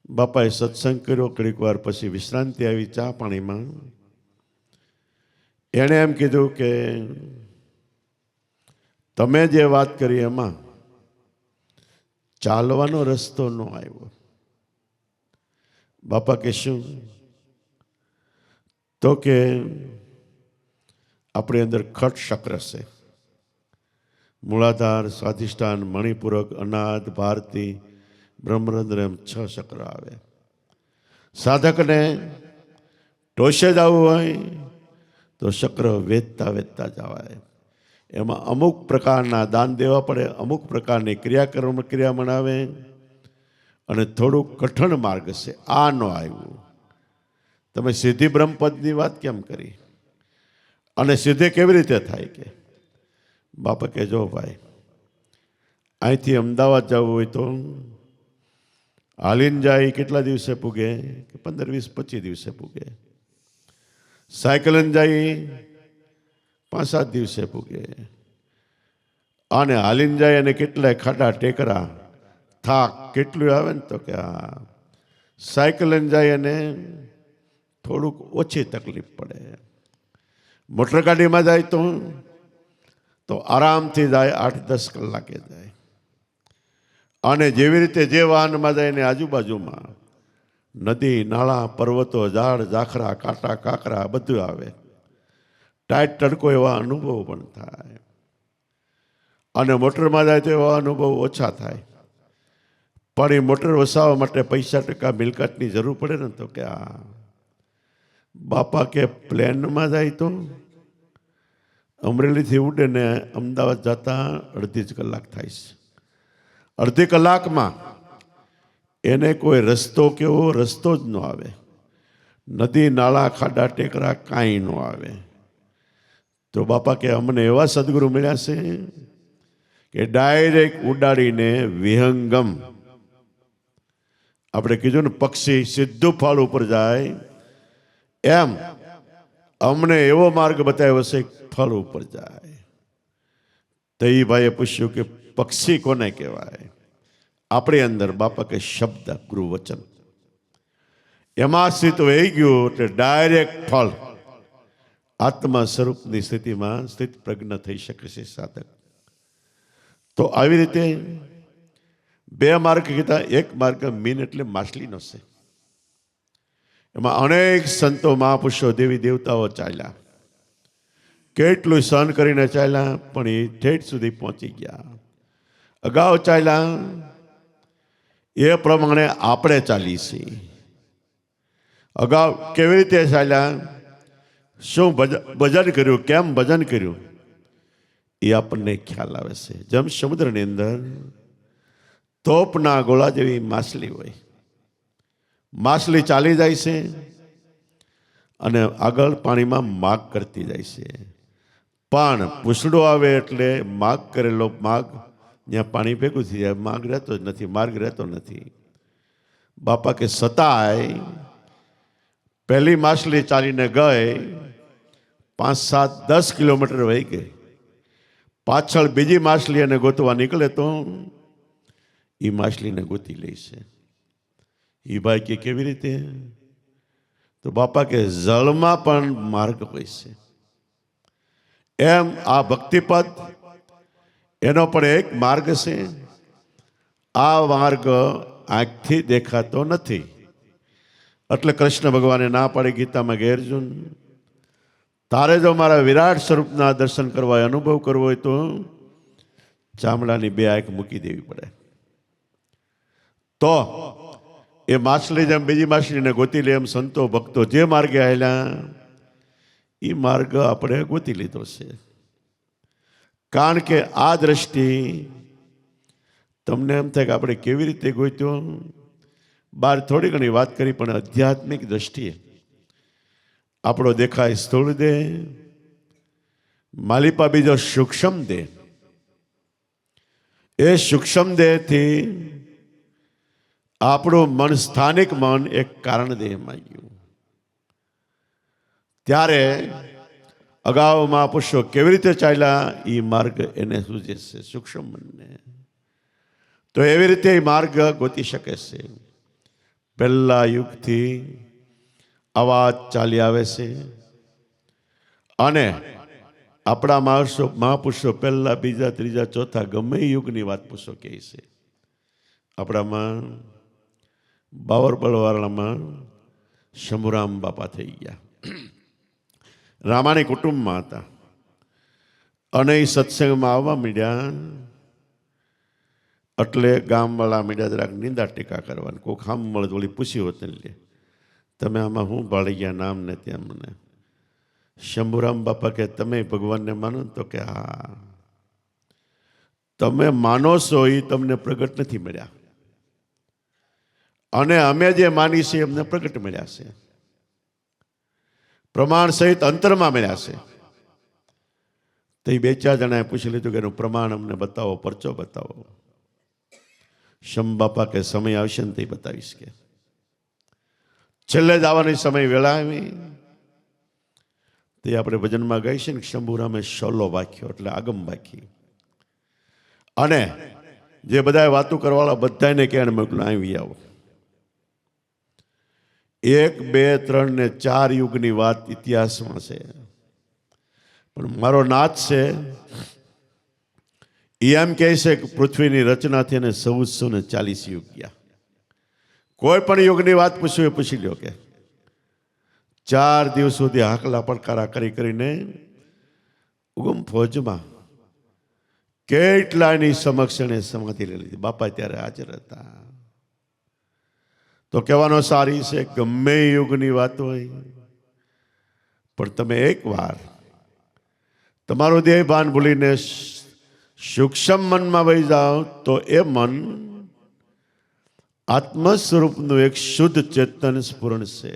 બાપાએ સત્સંગ કર્યો, ઘડીક વાર પછી વિશ્રાંતિ આવી ચા પાણીમાં. એણે એમ કીધું કે તમે જે વાત કરી એમાં ચાલવાનો રસ્તો ન આવ્યો. બાપા કે શું? તો કે આપણી અંદર ખટ ચક્ર છે. મૂળાધાર, સ્વાધિષ્ઠાન, મણિપૂરક, અનાદ, ભારતી, બ્રહ્મરંધ્ર, એમ 6 ચક્ર આવે. સાધકને ટોશે જવું હોય તો ચક્ર વેચતા વેચતા જવાય. એમાં અમુક પ્રકારના દાન દેવા પડે, અમુક પ્રકારની ક્રિયા મનાવે, અને થોડુંક કઠણ માર્ગ છે. આ ન આવ્યું. તમે સિદ્ધિ બ્રહ્મપદની વાત કેમ કરી? અને સિદ્ધિ કેવી રીતે થાય? કે બાપા કે જો ભાઈ, અહીંથી અમદાવાદ જવું હોય તો હાલીને જાય કેટલા દિવસે પૂગે? કે 15, 20, 25 દિવસે પૂગે. સાયકલને જાય 5-7 દિવસે પૂગે. અને હાલીને જાય અને કેટલાય ખાડા ટેકરા, થાક કેટલું આવે ને, તો કે સાયકલને જાય અને થોડુંક ઓછી તકલીફ પડે. મોટર ગાડીમાં જાય તો આરામથી જાય, 8-10 કલાકે જાય. અને જેવી રીતે જે વાહનમાં જાય એની આજુબાજુમાં નદી, નાળા, પર્વતો, ઝાડ, ઝાખરા, કાંટા, કાંકરા બધું આવે. ટાઈટ તડકો એવા અનુભવ પણ થાય. અને મોટરમાં જાય તો એવા અનુભવ ઓછા થાય. પણ એ મોટર વસાવવા માટે પૈસા ટકા મિલકતની જરૂર પડે ને, તો કે બાપા કે પ્લેનમાં જાય તો અમરેલીથી ઉડે ને અમદાવાદ જતા 1.5 કલાક થાય છે. 1.5 કલાકમાં એને કોઈ રસ્તો કેવો રસ્તો જ ન આવે. નદી, નાળા, ખાડા, ટેકરા કાંઈ ન આવે. તો બાપા કે અમને એવા સદગુરુ મળ્યા છે કે ડાયરેક્ટ ઉડાડીને વિહંગમ, આપણે કીધું ને પક્ષી સીધું ફળ ઉપર જાય, એમ અમને એવો માર્ગ બતાવ્યો છે ફળ ઉપર જાય. તો એ ભાઈએ પૂછ્યું કે પક્ષી કોને કહેવાય? આપણી અંદર બાપા કે શબ્દ, ગુરુ વચન, એમાં સ્થિત વહી ગયું એટલે ડાયરેક્ટ ફળ આત્મા સ્વરૂપની સ્થિતિમાં સ્થિત પ્રજ્ઞ થઈ શકે છે સાધક. તો આવી રીતે 2 માર્ગ કીધા. એક માર્ગ મીન એટલે માછલીનો છે. એમાં અનેક સંતો, મહાપુરુષો, દેવી દેવતાઓ ચાલ્યા. કેટલું સહન કરીને ચાલ્યા, પણ એ ઠેઠ સુધી પહોંચી ગયા. અગાઉ ચાલ્યા એ પ્રમાણે આપણે ચાલીશી. અગાઉ કેવી રીતે ચાલ્યા, શું ભજન કર્યું, કેમ ભજન કર્યું, એ આપણને ખ્યાલ આવે છે. જેમ સમુદ્રની અંદર તોપના ગોળા જેવી માછલી હોય, માછલી ચાલી જાય છે અને આગળ પાણીમાં માગ કરતી જાય છે, પણ પૂછડો આવે એટલે માગ કરેલો માગ ત્યાં પાણી ભેગું થઈ જાય, માગ રહેતો જ નથી, માર્ગ રહેતો નથી. બાપા કે સતાય પહેલી માછલી ચાલીને ગઈ, 5, 7, 10 કિલોમીટર વહી ગઈ, પાછળ બીજી માછલી એને ગોતવા નીકળે તો એ માછલીને ગોતી લે છે. એ ભાઈ કે કેવી રીતે? તો બાપા કે જળમાં પણ માર્ગ હોય છે. એમ આ ભક્તિપદ એનો પણ એક માર્ગ છે. આ માર્ગ આંખથી દેખાતો નથી, એટલે કૃષ્ણ ભગવાને ના પાડી ગીતામાં કે અર્જુન, તારે જો મારા વિરાટ સ્વરૂપના દર્શન કરવા, અનુભવ કરવો હોય તો ચામડાની 2 આંખ મૂકી દેવી પડે. તો એ માછલી જેમ બીજી માછલીને ગોતી લે, એમ સંતો ભક્તો જે માર્ગે આવેલા એ માર્ગ આપણે ગોતી લીધો છે. કારણ કે આ દ્રષ્ટિ તમને એમ થાય કે આપણે કેવી રીતે ગોત્યો, બહાર થોડી ઘણી વાત કરી, પણ આધ્યાત્મિક દ્રષ્ટિએ આપણો દેખાય સ્થૂળ દેહ, માલિપા બીજો સૂક્ષ્મ દેહ. એ સૂક્ષ્મ દેહથી આપણું મન, સ્થાનિક મન એક કારણ દેહમાં ગયું. ત્યારે અગાઉ મહાપુરુષો કેવી રીતે ચાલ્યા એ માર્ગ એને સૂચે છે સૂક્ષ્મ મનને. તો એવી રીતે એ માર્ગ ગોતી શકે છે. પહેલા યુગથી અવાજ ચાલી આવે છે અને આપણા મહાપુરુષો પહેલા, બીજા, ત્રીજા, ચોથા ગમે યુગની વાત પૂછો કહે છે. આપણામાં બાવરબળવાળામાં શંભુરામ બાપા થઈ ગયા, રામાણી કુટુંબમાં હતા અને એ સત્સંગમાં આવવા માંડ્યા એટલે ગામવાળા મીડિયા જરાક નિંદા ટીકા કરવાની. કોઈક હામ મળે તો ઓલી પૂછી હોત લે, તમે આમાં હું ભાળી ગયા નામ ને ત્યાં. મને શંભુરામ બાપા કે તમે ભગવાનને માનો? તો કે હા. તમે માનો છો એ તમને પ્રગટ નથી મળ્યા, અને અમે જે માની છે અમને પ્રગટ મળ્યા છે, પ્રમાણ સહિત અંતરમાં મળ્યા છે. તો એ 2-4 જણાએ પૂછી લીધું કે એનું પ્રમાણ અમને બતાવો, પરચો બતાવો. શંભુ બાપા કે સમય આવશે ને તે બતાવીશ. કે છેલ્લે જવાની સમય વેળા આવી તે આપણે ભજનમાં ગાઈ છે ને, શંભુરામે શોલો વાંખ્યો એટલે આગમ વાંખી, અને જે બધા વાતો કરવાવાળા બધાને કે મોકલો આવી આવો. 1, 2, 3 ને 4 યુગની વાત ઇતિહાસમાં છે, પણ મારો નાથ છે એમ કહે છે કે પૃથ્વીની રચનાથી એને 1440 યુગ ગયા. કોઈ પણ યુગની વાત પૂછ્યું એ પૂછી લ્યો. કે 4 દિવસ સુધી હાકલા પડકારા કરીને ઉગમ ફોજમાં કેટલાની સમક્ષ એને સમાધિ લઈ લીધી. બાપા ત્યારે હાજર હતા. તો કહેવાનો સારી છે, ગમે યુગની વાત હોય પણ તમે એકવાર તમારું દેહ ભાન ભૂલીને સૂક્ષ્મ મનમાં વહી જાઓ તો એ મન આત્મ સ્વરૂપનું એક શુદ્ધ ચેતન સ્ફુરણ છે.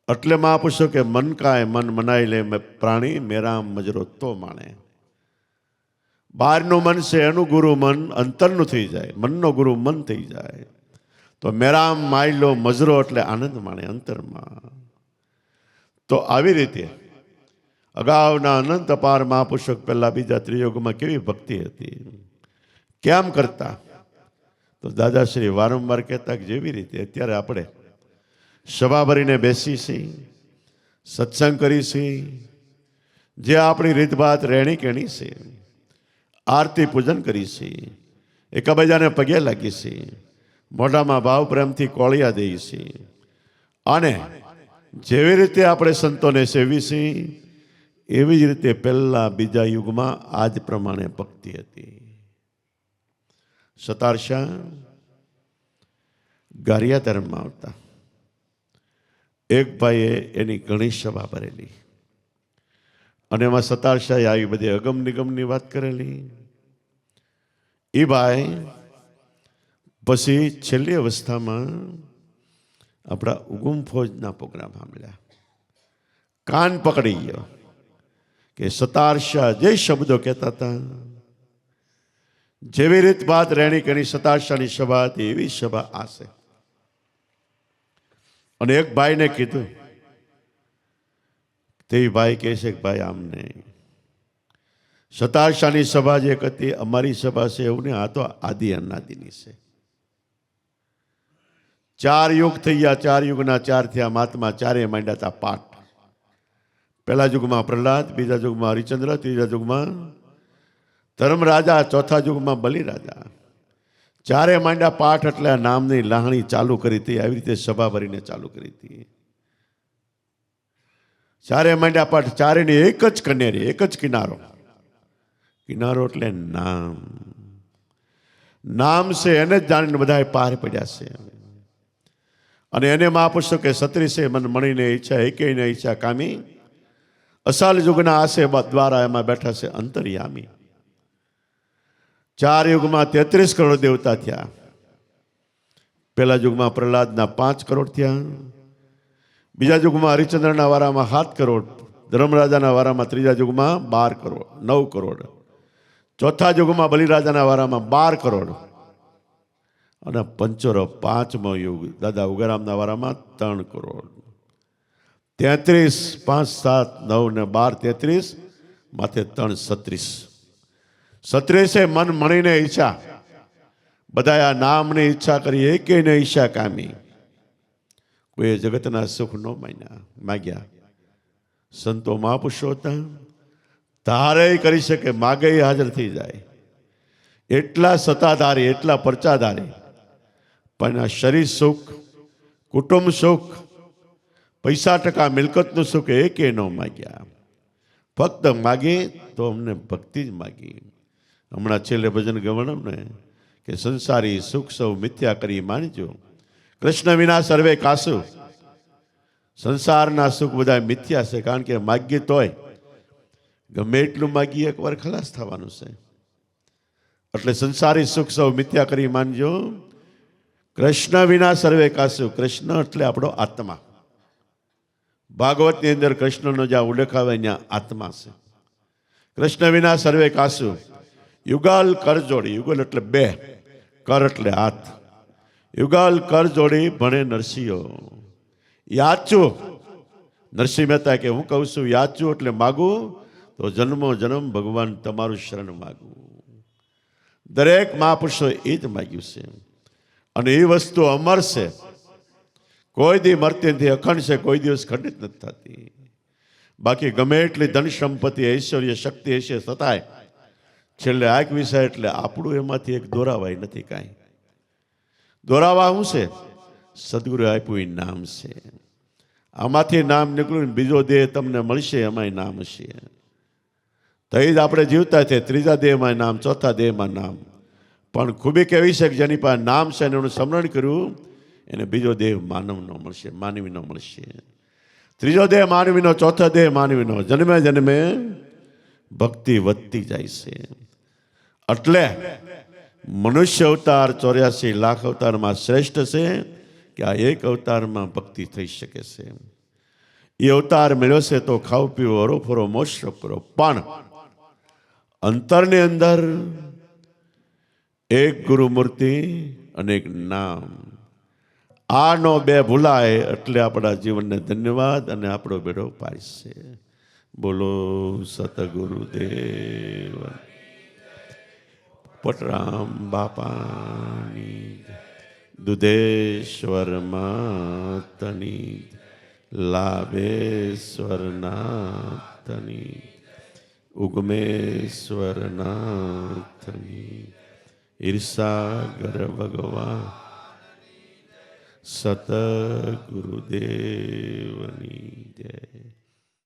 એટલે મહાપુરુષો કે મન કાય મન મનાઈ લે મેં પ્રાણી મેરા મજરો તો માણે. બહારનું મન છે એનું ગુરુ મન અંતરનું થઈ જાય, મનનો ગુરુ મન થઈ જાય તો મેરામ માયલો મજરો એટલે આનંદ માણે અંતરમાં. તો આવી રીતે અગાઉના અનંત અપાર મહાપુરુષો પહેલા, બીજા, ત્રિયુગમાં કેવી ભક્તિ હતી, કેમ કરતા? તો દાદાશ્રી વારંવાર કહેતા કે જેવી રીતે અત્યારે આપણે સભા ભરીને બેસી છીએ, સત્સંગ કરી છીએ, જે આપણી રીતભાત રહેણી કેણી છે, આરતી પૂજન કરી છીએ, એકબીજાને પગે લાગી છીએ, મોઢામાં ભાવ પ્રેમથી કોળિયા દઈએ છીએ, અને જેવી રીતે આપણે સંતોને સેવી છીએ એવી જ રીતે પહેલા બીજા યુગમાં આ જ પ્રમાણે ભક્તિ હતી. સતારશા ગારિયા ધર્મમાં આવતા. એક ભાઈએ એની ઘણી સભા ભરેલી અને એમાં સતારશાએ આવી બધી અગમ નિગમની વાત કરેલી. એ ભાઈ પછી છેલ્લી અવસ્થામાં આપણા ઉગમ ફોજના પ્રોગ્રામ સાંભળ્યા. કાન પકડી ગયો કે સતારશા જે શબ્દો કહેતા હતા, જેવી રીત વાત રહેણી કરી સતારશાની સભા હતી એવી સભા આ છે. અને એક ભાઈને કીધું, તે ભાઈ કહે છે કે ભાઈ આમ નહીં, સતારશાની સભા જે હતી અમારી સભા છે એવું નહીં, આ તો આદિ અનાદિની છે. 4 યુગ થઈ ગયા, 4 યુગના 4 થયા મહાત્મા, 4 માંડ્યા હતા પાઠ. પહેલા યુગમાં પ્રહલાદ, બીજા યુગમાં હરિચંદ્ર, ત્રીજા યુગમાં ધર્મરાજા, ચોથા યુગમાં બલિરાજા. 4 માંડ્યા પાઠ એટલે આ નામની લાહણી ચાલુ કરી હતી. આવી રીતે સભા ભરીને ચાલુ કરી હતી. 4 માંડ્યા પાઠ, 4ની એક જ કનેરી, એક જ કિનારો. કિનારો એટલે નામ. નામ છે એને જ જાણીને બધા પાર પડ્યા છે. અને એને મહાપુરુષો કે 36 મન મણીને ઈચ્છા, એકેયને ઈચ્છા કામી, અસાલ યુગના આશે દ્વારા એમાં બેઠા છે અંતર્યામી. 4 યુગમાં 33 કરોડ દેવતા થયા. પહેલા યુગમાં પ્રહલાદના 5 કરોડ થયા, બીજા યુગમાં હરિચંદ્રના વારામાં 7 કરોડ, ધર્મરાજાના વારામાં ત્રીજા યુગમાં 12 કરોડ, 9 કરોડ, ચોથા યુગમાં બલિરાજાના વારામાં 12 કરોડ, અને પંચોરો 5મો યુગ દાદા ઉગારામના વારામાં 3 કરોડ. 33, 5, 7, 9 ને 12, 33 માથે 3, 36. 36 મન મણીને ઈચ્છા, બધા આ નામની ઈચ્છા કરી, એકેયને ઈચ્છા કામી. કોઈ જગતના સુખ ન માગ્યા. સંતો મહાપુરુષો હતા, ધારે કરી શકે, માગે હાજર થઈ જાય. એટલા સત્તાધારી, એટલા પરચાધારી, પણ આ શરીર સુખ, કુટુંબ સુખ, પૈસા ટકા મિલકતનું સુખ એકે ન માગ્યા. ફક્ત માગી તો અમને ભક્તિ જ માગી. હમણાં છેલ્લે ભજન ગવણમ ને કે સંસારી સુખ સૌ મિથ્યા કરી માનજો, કૃષ્ણ વિના સર્વે કાસુ. સંસારના સુખ બધા મિથ્યા છે, કારણ કે માગીએ તોય ગમે એટલું માગીએ એકવાર ખલાસ થવાનું છે. એટલે સંસારી સુખ સૌ મિથ્યા કરી માનજો, કૃષ્ણ વિના સર્વે કાસુ. કૃષ્ણ એટલે આપણો આત્મા. ભાગવતની અંદર કૃષ્ણનો જ્યાં ઉલ્લેખ આવે ત્યાં આત્મા છે. કૃષ્ણ વિના સર્વે કાસુ. યુગલ કર જોડી, યુગલ એટલે 2, કર એટલે હાથ. યુગલ કર જોડી ભણે નરસિંહો. યાચું, નરસિંહ મહેતા કે હું કહું છું યાચું એટલે માગું, તો જન્મો જન્મ ભગવાન તમારું શરણ માગું. દરેક મહાપુરુષો એ જ માગ્યું છે. અને એ વસ્તુ અમર છે, કોઈ દી મરતી નથી, અખંડ છે, કોઈ દિવસ ખંડિત નથી થતી. બાકી ગમે એટલી ધન સંપત્તિ, ઐશ્વર્ય, શક્તિ હશે, છતાંય છેલ્લે આંખ વિસાય એટલે આપણું એમાંથી એક દોરાવાય નથી કાંઈ. દોરાવા શું છે? સદગુરુ આપ્યું એ નામ છે. આમાંથી નામ નીકળ્યું, બીજો દેહ તમને મળશે, એમાંય નામ હશે. તો જ આપણે જીવતા છે. ત્રીજા દેહમાં નામ, ચોથા દેહમાં નામ. પણ ખૂબી કેવી છે કે જેની પાસે નામ છે એનું સ્મરણ કર્યું, એને બીજો દેહ માનવનો મળશે, માનવીનો મળશે. ત્રીજો દેહ માનવીનો, ચોથો દેહ માનવીનો. જન્મે જન્મે ભક્તિ વધતી જાય છે. એટલે મનુષ્ય અવતાર 84 લાખ અવતારમાં શ્રેષ્ઠ છે કે આ એક અવતારમાં ભક્તિ થઈ શકે છે. એ અવતાર મળ્યો છે તો ખાવ પીવો, હરો ફરો, મોજ શોખ કરો, પણ અંતરની અંદર એક ગુરુમૂર્તિ અને એક નામ, આનો 2 ભૂલાય એટલે આપણા જીવનને ધન્યવાદ અને આપણો બેડો પાય છે. બોલો સતગુરુદેવ પટરામ બાપાની, દુધેશ્વર માતની, લાભેશ્વર નાથની, ઉગમેશ્વર નાથની, ઈર્ષાગર ભગવાન સતગુરુદેવની જય.